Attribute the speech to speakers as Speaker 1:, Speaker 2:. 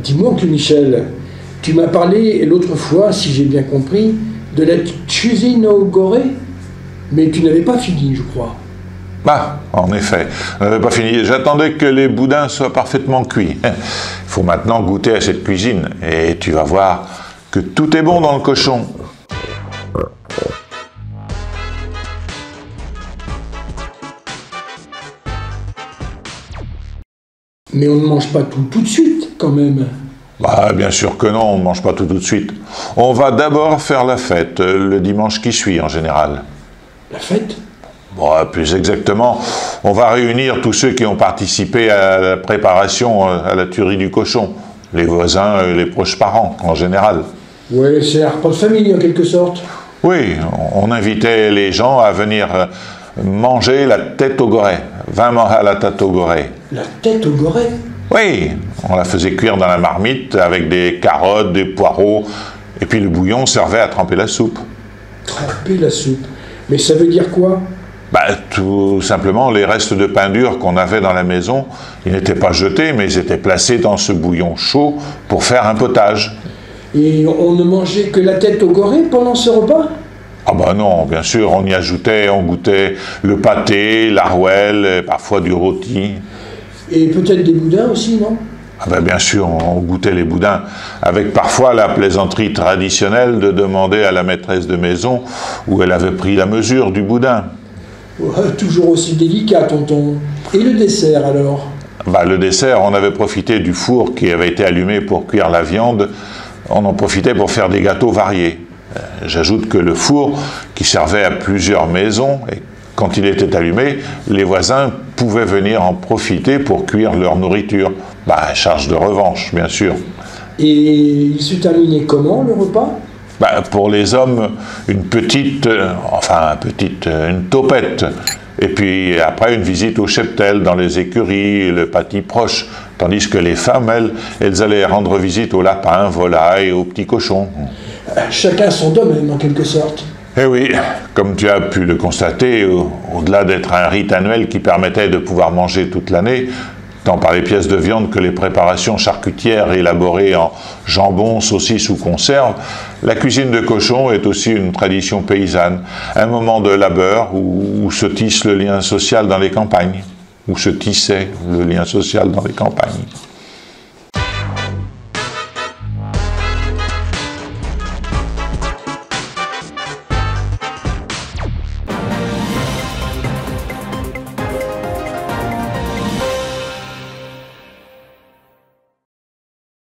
Speaker 1: Dis-moi, oncle Michel, tu m'as parlé l'autre fois, si j'ai bien compris, de la cuisine au goré, mais tu n'avais pas fini, je crois.
Speaker 2: Ah, en effet, on n'avait pas fini. J'attendais que les boudins soient parfaitement cuits. Il faut maintenant goûter à cette cuisine et tu vas voir que tout est bon dans le cochon.
Speaker 1: Mais on ne mange pas tout de suite, quand même.
Speaker 2: Bah, bien sûr que non, on ne mange pas tout de suite. On va d'abord faire la fête, le dimanche qui suit en général.
Speaker 1: La fête?
Speaker 2: Bon, plus exactement, on va réunir tous ceux qui ont participé à la préparation, à la tuerie du cochon. Les voisins et les proches parents, en général.
Speaker 1: Ouais, c'est un repas de famille, en quelque sorte.
Speaker 2: Oui, on invitait les gens à venir manger la tête au goret. Vraiment à la tête au goret.
Speaker 1: La tête au goret?
Speaker 2: Oui, on la faisait cuire dans la marmite avec des carottes, des poireaux, et puis le bouillon servait à tremper la soupe.
Speaker 1: Tremper la soupe? Mais ça veut dire quoi?
Speaker 2: Bah, tout simplement, les restes de pain dur qu'on avait dans la maison, ils n'étaient pas jetés, mais ils étaient placés dans ce bouillon chaud pour faire un potage.
Speaker 1: Et on ne mangeait que la tête au goret pendant ce repas?
Speaker 2: Ah bah non, bien sûr, on y ajoutait, on goûtait le pâté, l'arouelle, parfois du rôti.
Speaker 1: Et peut-être des boudins aussi, non?
Speaker 2: Ah ben bien sûr, on goûtait les boudins, avec parfois la plaisanterie traditionnelle de demander à la maîtresse de maison où elle avait pris la mesure du boudin.
Speaker 1: Ouais, toujours aussi délicat, tonton. Et le dessert, alors?
Speaker 2: Bah, le dessert, on avait profité du four qui avait été allumé pour cuire la viande, on en profitait pour faire des gâteaux variés. J'ajoute que le four, qui servait à plusieurs maisons, et quand il était allumé, les voisins pouvaient venir en profiter pour cuire leur nourriture. Bah, charge de revanche, bien sûr.
Speaker 1: Et il se terminait comment, le repas?
Speaker 2: Bah, pour les hommes, une taupette. Et puis après, une visite au cheptel, dans les écuries, le pâtis proche. Tandis que les femmes, elles allaient rendre visite aux lapins, volailles, aux petits cochons.
Speaker 1: Chacun son domaine, en quelque sorte.
Speaker 2: Eh oui, comme tu as pu le constater, au-delà d'être un rite annuel qui permettait de pouvoir manger toute l'année, tant par les pièces de viande que les préparations charcutières élaborées en jambon, saucisses ou conserves, la cuisine de cochon est aussi une tradition paysanne, un moment de labeur où se tisse le lien social dans les campagnes, où se tissait le lien social dans les campagnes.